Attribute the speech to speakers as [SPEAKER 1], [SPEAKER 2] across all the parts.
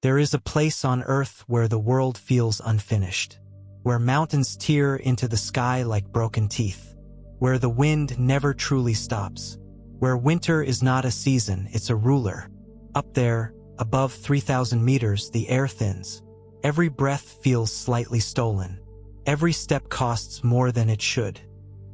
[SPEAKER 1] There is a place on Earth where the world feels unfinished, where mountains tear into the sky like broken teeth, where the wind never truly stops, where winter is not a season, it's a ruler. Up there, above 3,000 meters, the air thins. Every breath feels slightly stolen. Every step costs more than it should.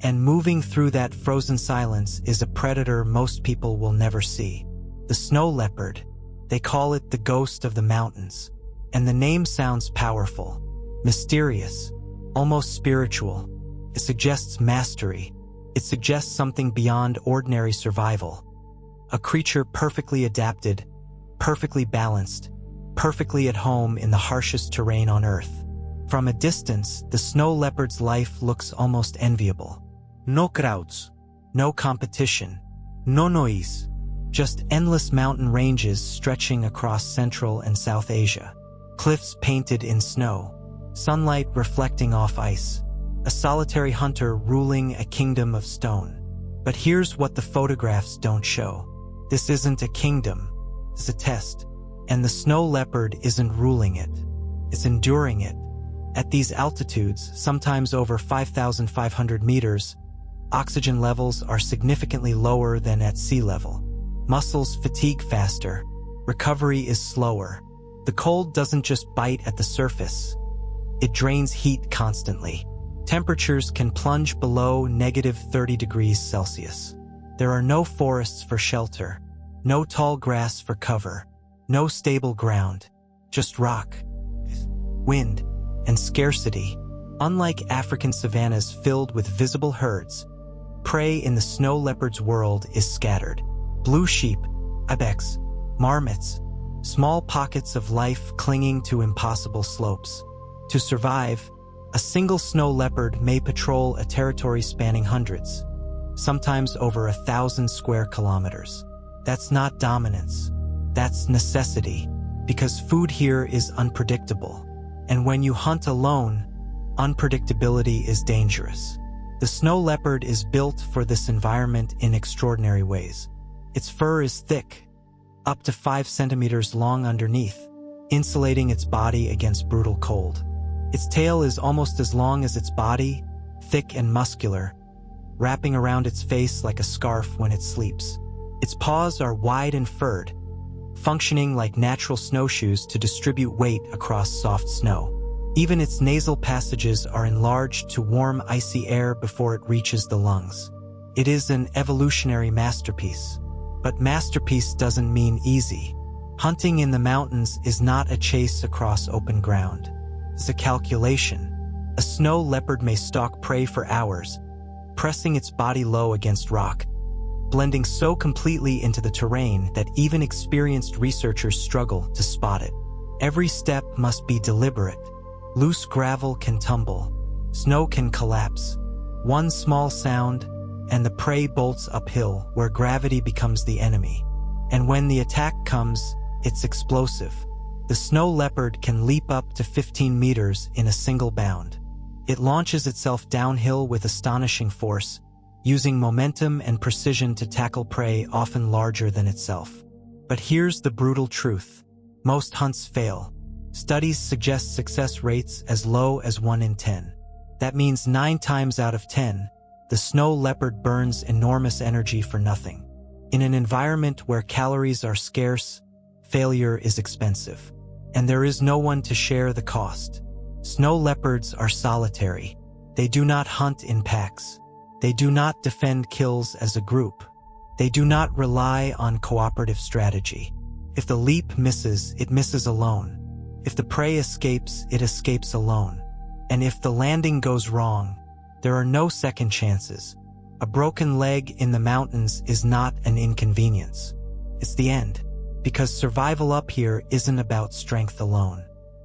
[SPEAKER 1] And moving through that frozen silence is a predator most people will never see. The snow leopard. They call it the ghost of the mountains. And the name sounds powerful, mysterious, almost spiritual. It suggests mastery. It suggests something beyond ordinary survival. A creature perfectly adapted, perfectly balanced, perfectly at home in the harshest terrain on Earth. From a distance, the snow leopard's life looks almost enviable. No crowds, no competition, no noise, just endless mountain ranges stretching across Central and South Asia. Cliffs painted in snow, sunlight reflecting off ice, a solitary hunter ruling a kingdom of stone. But here's what the photographs don't show. This isn't a kingdom, it's a test. And the snow leopard isn't ruling it, it's enduring it. At these altitudes, sometimes over 5,500 meters, oxygen levels are significantly lower than at sea level. Muscles fatigue faster. Recovery is slower. The cold doesn't just bite at the surface. It drains heat constantly. Temperatures can plunge below -30 degrees Celsius. There are no forests for shelter, no tall grass for cover, no stable ground, just rock, wind, and scarcity. Unlike African savannas filled with visible herds, prey in the snow leopard's world is scattered. Blue sheep, ibex, marmots, small pockets of life clinging to impossible slopes. To survive, a single snow leopard may patrol a territory spanning hundreds, sometimes over 1,000 square kilometers. That's not dominance, that's necessity, because food here is unpredictable. And when you hunt alone, unpredictability is dangerous. The snow leopard is built for this environment in extraordinary ways. Its fur is thick, up to 5 centimeters long underneath, insulating its body against brutal cold. Its tail is almost as long as its body, thick and muscular, wrapping around its face like a scarf when it sleeps. Its paws are wide and furred, functioning like natural snowshoes to distribute weight across soft snow. Even its nasal passages are enlarged to warm icy air before it reaches the lungs. It is an evolutionary masterpiece. But masterpiece doesn't mean easy. Hunting in the mountains is not a chase across open ground. It's a calculation. A snow leopard may stalk prey for hours, pressing its body low against rock, blending so completely into the terrain that even experienced researchers struggle to spot it. Every step must be deliberate. Loose gravel can tumble, snow can collapse. One small sound, and the prey bolts uphill, where gravity becomes the enemy. And when the attack comes, it's explosive. The snow leopard can leap up to 15 meters in a single bound. It launches itself downhill with astonishing force, using momentum and precision to tackle prey often larger than itself. But here's the brutal truth. Most hunts fail. Studies suggest success rates as low as 1 in 10. That means 9 times out of 10, the snow leopard burns enormous energy for nothing. In an environment where calories are scarce, failure is expensive. And there is no one to share the cost. Snow leopards are solitary. They do not hunt in packs. They do not defend kills as a group. They do not rely on cooperative strategy. If the leap misses, it misses alone. If the prey escapes, it escapes alone. And if the landing goes wrong, there are no second chances. A broken leg in the mountains is not an inconvenience. It's the end. Because survival up here isn't about strength alone.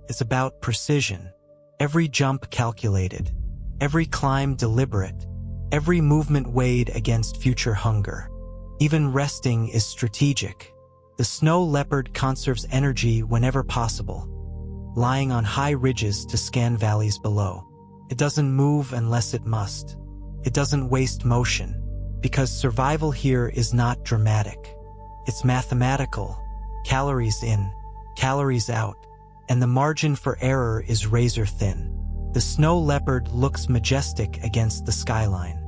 [SPEAKER 1] It's about precision. Every jump calculated. Every climb deliberate. Every movement weighed against future hunger. Even resting is strategic. The snow leopard conserves energy whenever possible, lying on high ridges to scan valleys below. It doesn't move unless it must. It doesn't waste motion, because survival here is not dramatic. It's mathematical. Calories in, calories out, and the margin for error is razor thin. The snow leopard looks majestic against the skyline.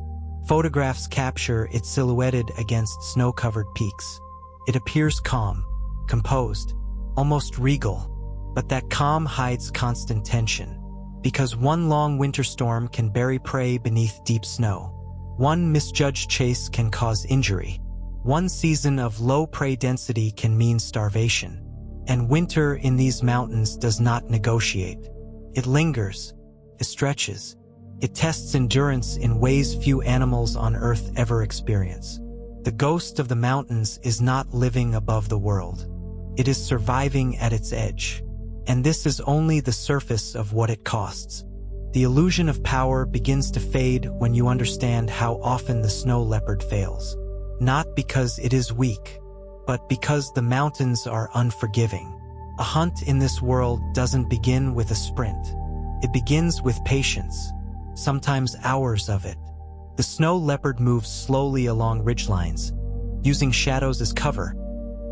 [SPEAKER 1] Photographs capture it silhouetted against snow-covered peaks. It appears calm, composed, almost regal, but that calm hides constant tension, because one long winter storm can bury prey beneath deep snow. One misjudged chase can cause injury. One season of low prey density can mean starvation. And winter in these mountains does not negotiate. It lingers. It stretches. It tests endurance in ways few animals on Earth ever experience. The ghost of the mountains is not living above the world. It is surviving at its edge. And this is only the surface of what it costs. The illusion of power begins to fade when you understand how often the snow leopard fails. Not because it is weak, but because the mountains are unforgiving. A hunt in this world doesn't begin with a sprint. It begins with patience, sometimes hours of it. The snow leopard moves slowly along ridgelines, using shadows as cover,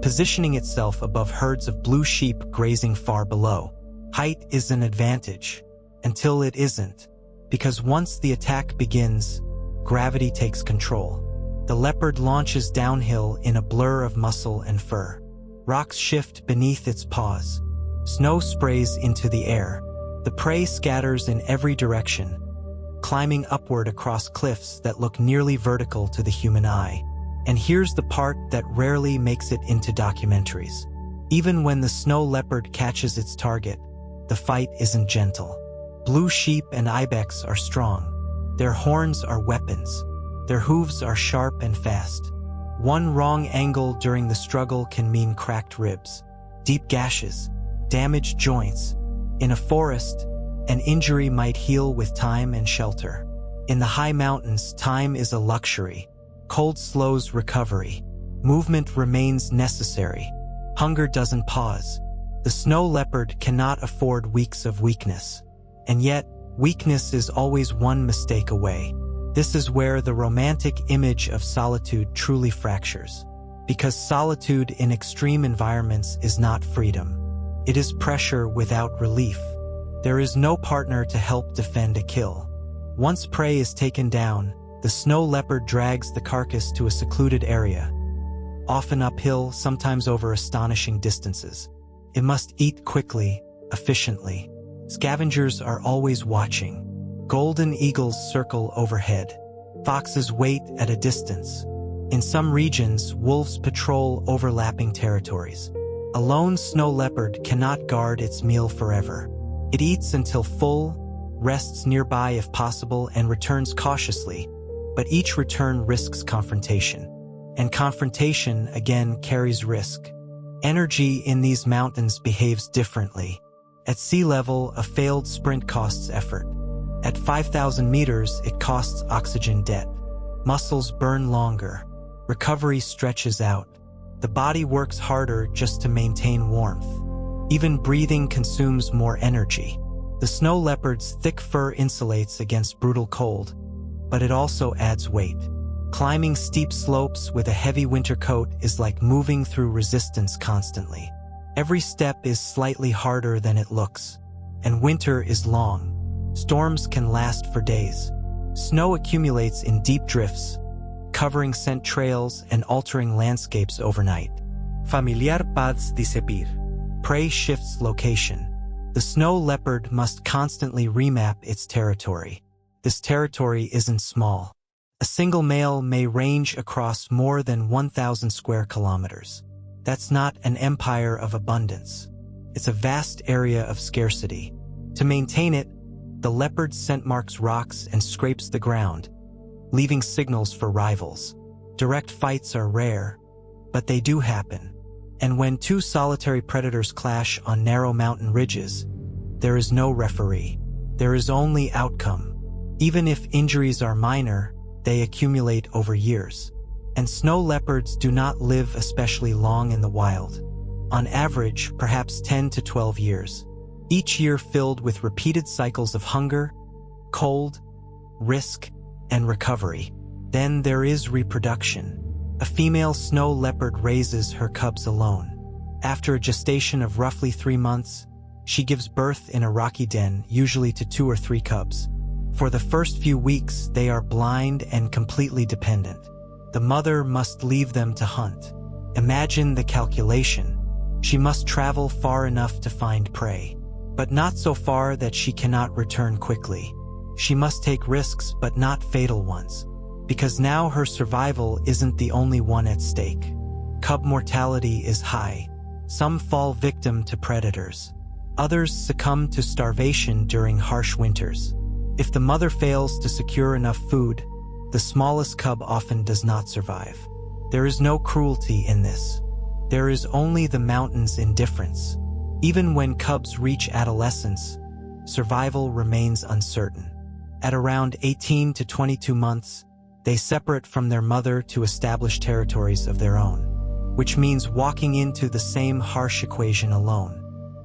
[SPEAKER 1] positioning itself above herds of blue sheep grazing far below. Height is an advantage, until it isn't, because once the attack begins, gravity takes control. The leopard launches downhill in a blur of muscle and fur. Rocks shift beneath its paws. Snow sprays into the air. The prey scatters in every direction, climbing upward across cliffs that look nearly vertical to the human eye. And here's the part that rarely makes it into documentaries. Even when the snow leopard catches its target, the fight isn't gentle. Blue sheep and ibex are strong. Their horns are weapons. Their hooves are sharp and fast. One wrong angle during the struggle can mean cracked ribs, deep gashes, damaged joints. In a forest, an injury might heal with time and shelter. In the high mountains, time is a luxury. Cold slows recovery. Movement remains necessary. Hunger doesn't pause. The snow leopard cannot afford weeks of weakness. And yet, weakness is always one mistake away. This is where the romantic image of solitude truly fractures. Because solitude in extreme environments is not freedom. It is pressure without relief. There is no partner to help defend a kill. Once prey is taken down, the snow leopard drags the carcass to a secluded area, often uphill, sometimes over astonishing distances. It must eat quickly, efficiently. Scavengers are always watching. Golden eagles circle overhead. Foxes wait at a distance. In some regions, wolves patrol overlapping territories. A lone snow leopard cannot guard its meal forever. It eats until full, rests nearby if possible, and returns cautiously. But each return risks confrontation. And confrontation, again, carries risk. Energy in these mountains behaves differently. At sea level, a failed sprint costs effort. At 5,000 meters, it costs oxygen debt. Muscles burn longer. Recovery stretches out. The body works harder just to maintain warmth. Even breathing consumes more energy. The snow leopard's thick fur insulates against brutal cold, but it also adds weight. Climbing steep slopes with a heavy winter coat is like moving through resistance constantly. Every step is slightly harder than it looks. And winter is long. Storms can last for days. Snow accumulates in deep drifts, covering scent trails and altering landscapes overnight. Familiar paths disappear. Prey shifts location. The snow leopard must constantly remap its territory. This territory isn't small. A single male may range across more than 1,000 square kilometers. That's not an empire of abundance. It's a vast area of scarcity. To maintain it, the leopard scent marks rocks and scrapes the ground, leaving signals for rivals. Direct fights are rare, but they do happen. And when two solitary predators clash on narrow mountain ridges, there is no referee. There is only outcome. Even if injuries are minor, they accumulate over years. And snow leopards do not live especially long in the wild. On average, perhaps 10 to 12 years. Each year filled with repeated cycles of hunger, cold, risk, and recovery. Then there is reproduction. A female snow leopard raises her cubs alone. After a gestation of roughly 3 months, she gives birth in a rocky den, usually to 2 or 3 cubs. For the first few weeks, they are blind and completely dependent. The mother must leave them to hunt. Imagine the calculation. She must travel far enough to find prey, but not so far that she cannot return quickly. She must take risks, but not fatal ones, because now her survival isn't the only one at stake. Cub mortality is high. Some fall victim to predators. Others succumb to starvation during harsh winters. If the mother fails to secure enough food, the smallest cub often does not survive. There is no cruelty in this. There is only the mountain's indifference. Even when cubs reach adolescence, survival remains uncertain. At around 18 to 22 months, they separate from their mother to establish territories of their own, which means walking into the same harsh equation alone.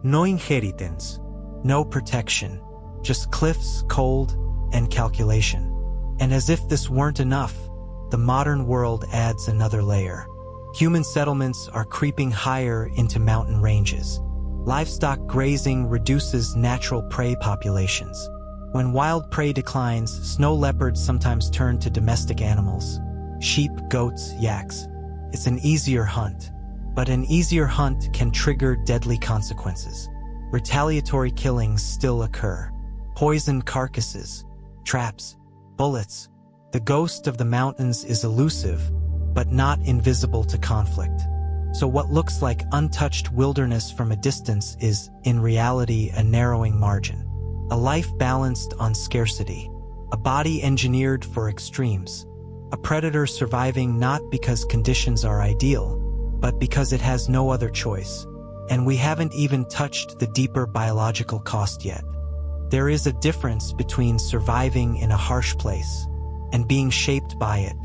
[SPEAKER 1] No inheritance, no protection, just cliffs, cold, and calculation. And as if this weren't enough, the modern world adds another layer. Human settlements are creeping higher into mountain ranges. Livestock grazing reduces natural prey populations. When wild prey declines, snow leopards sometimes turn to domestic animals: sheep, goats, yaks. It's an easier hunt. But an easier hunt can trigger deadly consequences. Retaliatory killings still occur. Poisoned carcasses, traps, bullets. The ghost of the mountains is elusive, but not invisible to conflict. So what looks like untouched wilderness from a distance is, in reality, a narrowing margin. A life balanced on scarcity. A body engineered for extremes. A predator surviving not because conditions are ideal, but because it has no other choice. And we haven't even touched the deeper biological cost yet. There is a difference between surviving in a harsh place and being shaped by it.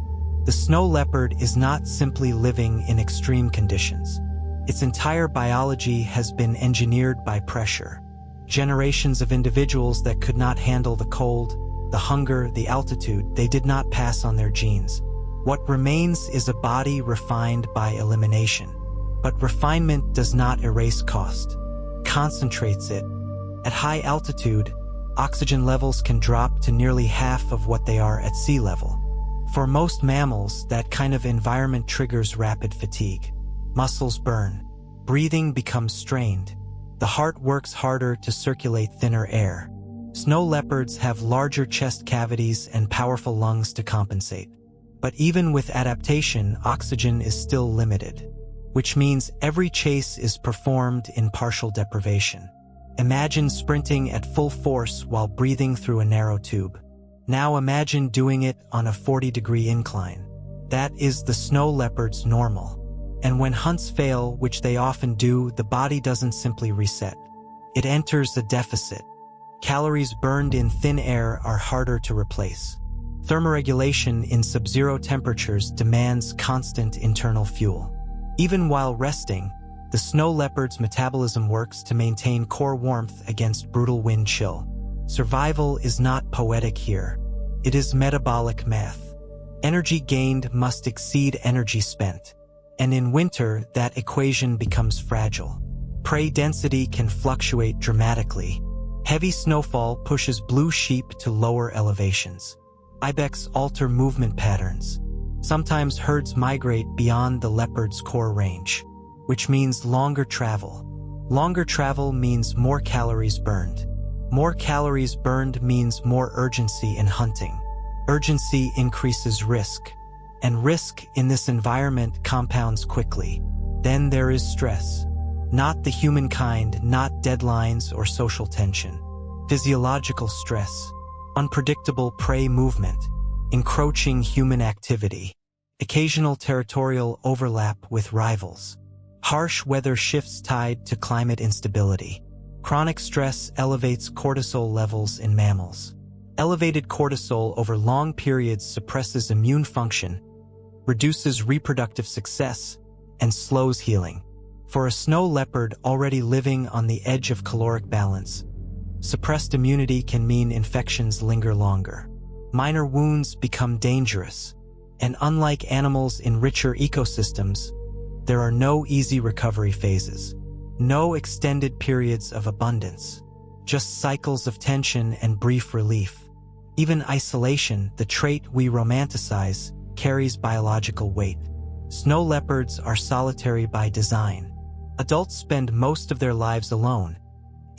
[SPEAKER 1] The snow leopard is not simply living in extreme conditions. Its entire biology has been engineered by pressure. Generations of individuals that could not handle the cold, the hunger, the altitude, they did not pass on their genes. What remains is a body refined by elimination. But refinement does not erase cost, concentrates it. At high altitude, oxygen levels can drop to nearly half of what they are at sea level. For most mammals, that kind of environment triggers rapid fatigue. Muscles burn. Breathing becomes strained. The heart works harder to circulate thinner air. Snow leopards have larger chest cavities and powerful lungs to compensate. But even with adaptation, oxygen is still limited, which means every chase is performed in partial deprivation. Imagine sprinting at full force while breathing through a narrow tube. Now imagine doing it on a 40-degree incline. That is the snow leopard's normal. And when hunts fail, which they often do, the body doesn't simply reset. It enters a deficit. Calories burned in thin air are harder to replace. Thermoregulation in sub-zero temperatures demands constant internal fuel. Even while resting, the snow leopard's metabolism works to maintain core warmth against brutal wind chill. Survival is not poetic here. It is metabolic math. Energy gained must exceed energy spent. And in winter, that equation becomes fragile. Prey density can fluctuate dramatically. Heavy snowfall pushes blue sheep to lower elevations. Ibex alter movement patterns. Sometimes herds migrate beyond the leopard's core range, which means longer travel. Longer travel means more calories burned. More calories burned means more urgency in hunting. Urgency increases risk, and risk in this environment compounds quickly. Then there is stress. Not the humankind, not deadlines or social tension. Physiological stress. Unpredictable prey movement. Encroaching human activity. Occasional territorial overlap with rivals. Harsh weather shifts tied to climate instability. Chronic stress elevates cortisol levels in mammals. Elevated cortisol over long periods suppresses immune function, reduces reproductive success, and slows healing. For a snow leopard already living on the edge of caloric balance, suppressed immunity can mean infections linger longer. Minor wounds become dangerous, and unlike animals in richer ecosystems, There are no easy recovery phases, no extended periods of abundance, just cycles of tension and brief relief. Even isolation, the trait we romanticize, carries biological weight. Snow leopards are solitary by design. Adults spend most of their lives alone,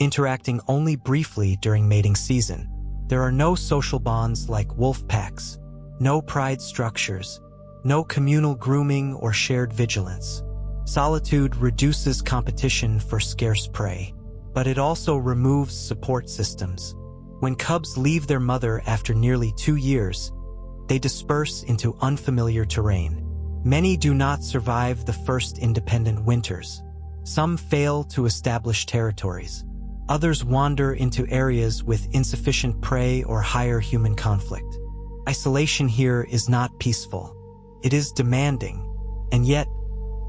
[SPEAKER 1] interacting only briefly during mating season. There are no social bonds like wolf packs, no pride structures, no communal grooming or shared vigilance. Solitude reduces competition for scarce prey, but it also removes support systems. When cubs leave their mother after nearly 2 years, they disperse into unfamiliar terrain. Many do not survive the first independent winters. Some fail to establish territories. Others wander into areas with insufficient prey or higher human conflict. Isolation here is not peaceful. It is demanding. And yet,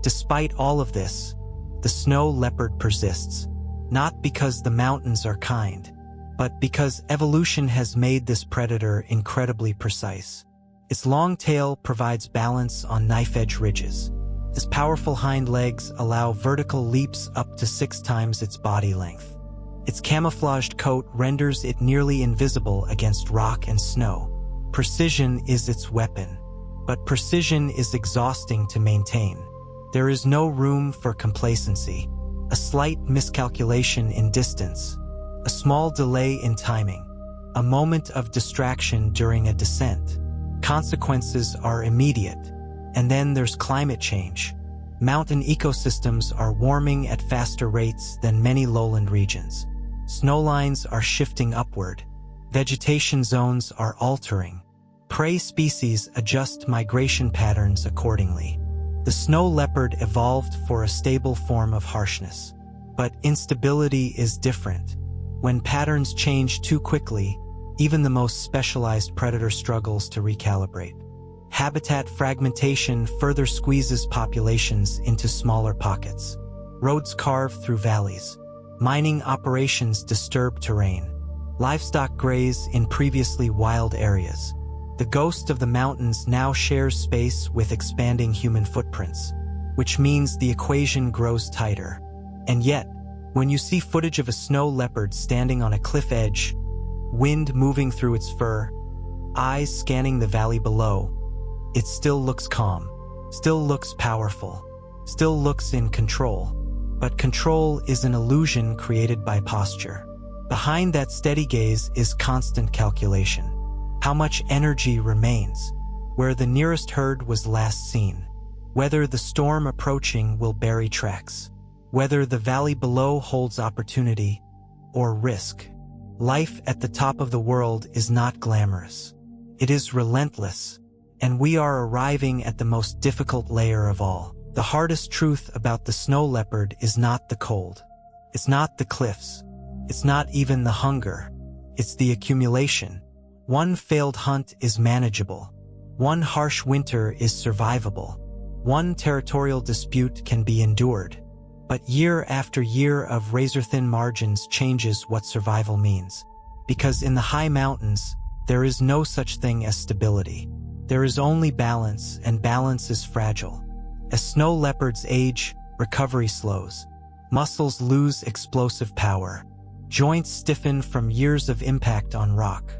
[SPEAKER 1] despite all of this, the snow leopard persists. Not because the mountains are kind, but because evolution has made this predator incredibly precise. Its long tail provides balance on knife-edge ridges. Its powerful hind legs allow vertical leaps up to 6 times its body length. Its camouflaged coat renders it nearly invisible against rock and snow. Precision is its weapon, but precision is exhausting to maintain. There is no room for complacency. A slight miscalculation in distance, a small delay in timing, a moment of distraction during a descent. Consequences are immediate. And then there's climate change. Mountain ecosystems are warming at faster rates than many lowland regions. Snowlines are shifting upward. Vegetation zones are altering. Prey species adjust migration patterns accordingly. The snow leopard evolved for a stable form of harshness. But instability is different. When patterns change too quickly, even the most specialized predator struggles to recalibrate. Habitat fragmentation further squeezes populations into smaller pockets. Roads carve through valleys. Mining operations disturb terrain. Livestock graze in previously wild areas. The ghost of the mountains now shares space with expanding human footprints, which means the equation grows tighter. And yet, when you see footage of a snow leopard standing on a cliff edge, wind moving through its fur, eyes scanning the valley below, it still looks calm, still looks powerful, still looks in control. But control is an illusion created by posture. Behind that steady gaze is constant calculation. How much energy remains? Where the nearest herd was last seen? Whether the storm approaching will bury tracks? Whether the valley below holds opportunity or risk? Life at the top of the world is not glamorous. It is relentless, and we are arriving at the most difficult layer of all. The hardest truth about the snow leopard is not the cold. It's not the cliffs. It's not even the hunger. It's the accumulation. One failed hunt is manageable. One harsh winter is survivable. One territorial dispute can be endured. But year after year of razor-thin margins changes what survival means. Because in the high mountains, there is no such thing as stability. There is only balance, and balance is fragile. As snow leopards age, recovery slows. Muscles lose explosive power. Joints stiffen from years of impact on rock.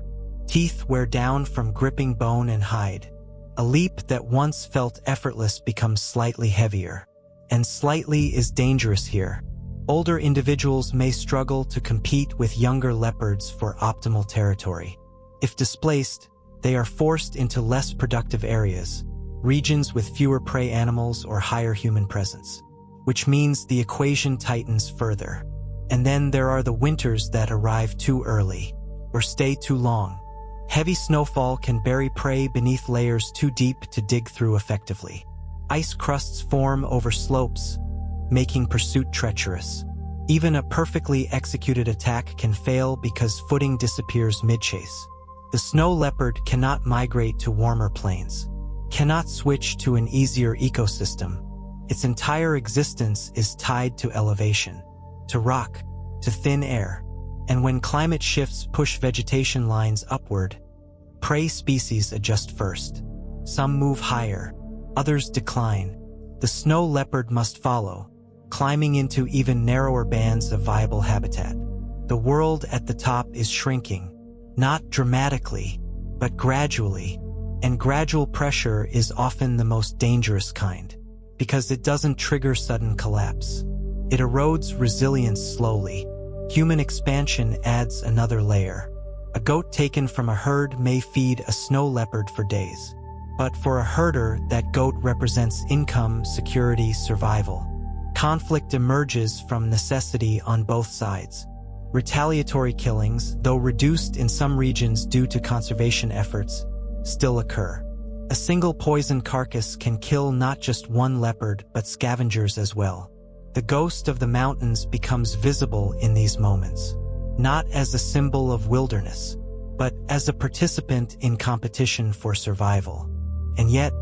[SPEAKER 1] Teeth wear down from gripping bone and hide. A leap that once felt effortless becomes slightly heavier. And slightly is dangerous here. Older individuals may struggle to compete with younger leopards for optimal territory. If displaced, they are forced into less productive areas, regions with fewer prey animals or higher human presence, which means the equation tightens further. And then there are the winters that arrive too early or stay too long. Heavy snowfall can bury prey beneath layers too deep to dig through effectively. Ice crusts form over slopes, making pursuit treacherous. Even a perfectly executed attack can fail because footing disappears mid-chase. The snow leopard cannot migrate to warmer plains, cannot switch to an easier ecosystem. Its entire existence is tied to elevation, to rock, to thin air. And when climate shifts push vegetation lines upward, prey species adjust first. Some move higher, others decline. the snow leopard must follow, climbing into even narrower bands of viable habitat. The world at the top is shrinking, not dramatically, but gradually, and gradual pressure is often the most dangerous kind, because it doesn't trigger sudden collapse. It erodes resilience slowly. Human expansion adds another layer. A goat taken from a herd may feed a snow leopard for days. But for a herder, that goat represents income, security, survival. Conflict emerges from necessity on both sides. Retaliatory killings, though reduced in some regions due to conservation efforts, still occur. A single poisoned carcass can kill not just one leopard, but scavengers as well. The ghost of the mountains becomes visible in these moments, not as a symbol of wilderness, but as a participant in competition for survival. And yet,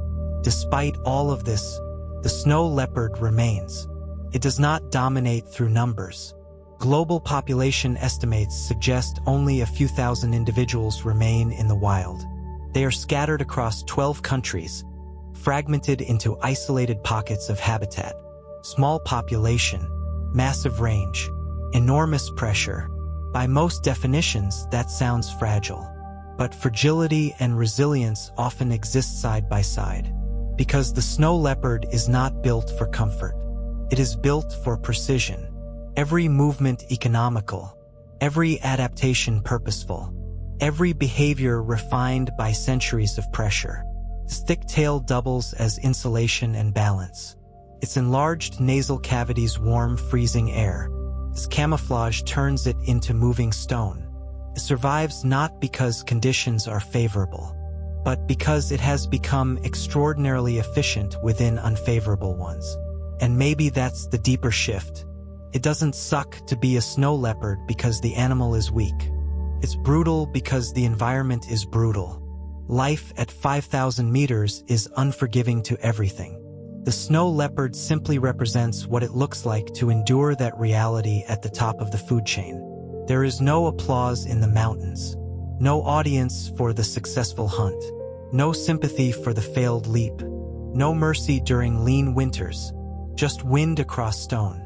[SPEAKER 1] despite all of this, the snow leopard remains. It does not dominate through numbers. Global population estimates suggest only a few thousand individuals remain in the wild. They are scattered across 12 countries, fragmented into isolated pockets of habitat. Small population, massive range, enormous pressure. By most definitions, that sounds fragile. But fragility and resilience often exist side by side, because the snow leopard is not built for comfort. It is built for precision. Every movement economical, every adaptation purposeful, every behavior refined by centuries of pressure. Its thick tail doubles as insulation and balance. Its enlarged nasal cavities warm freezing air. Its camouflage turns it into moving stone. It survives not because conditions are favorable, but because it has become extraordinarily efficient within unfavorable ones. And maybe that's the deeper shift. It doesn't suck to be a snow leopard because the animal is weak. It's brutal because the environment is brutal. Life at 5,000 meters is unforgiving to everything. The snow leopard simply represents what it looks like to endure that reality at the top of the food chain. There is no applause in the mountains, no audience for the successful hunt, no sympathy for the failed leap, no mercy during lean winters, just wind across stone,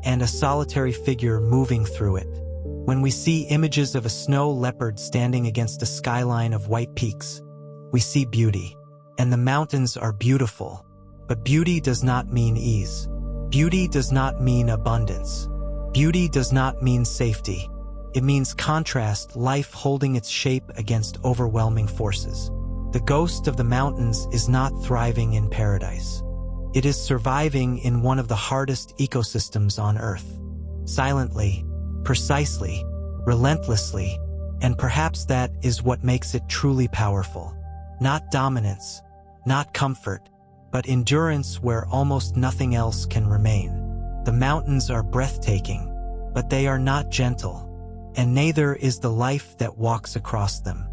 [SPEAKER 1] and a solitary figure moving through it. When we see images of a snow leopard standing against a skyline of white peaks, we see beauty. And the mountains are beautiful. But beauty does not mean ease. Beauty does not mean abundance. Beauty does not mean safety. It means contrast, life holding its shape against overwhelming forces. The ghost of the mountains is not thriving in paradise. It is surviving in one of the hardest ecosystems on Earth. Silently, precisely, relentlessly, and perhaps that is what makes it truly powerful. Not dominance, not comfort, but endurance where almost nothing else can remain. The mountains are breathtaking, but they are not gentle, and neither is the life that walks across them.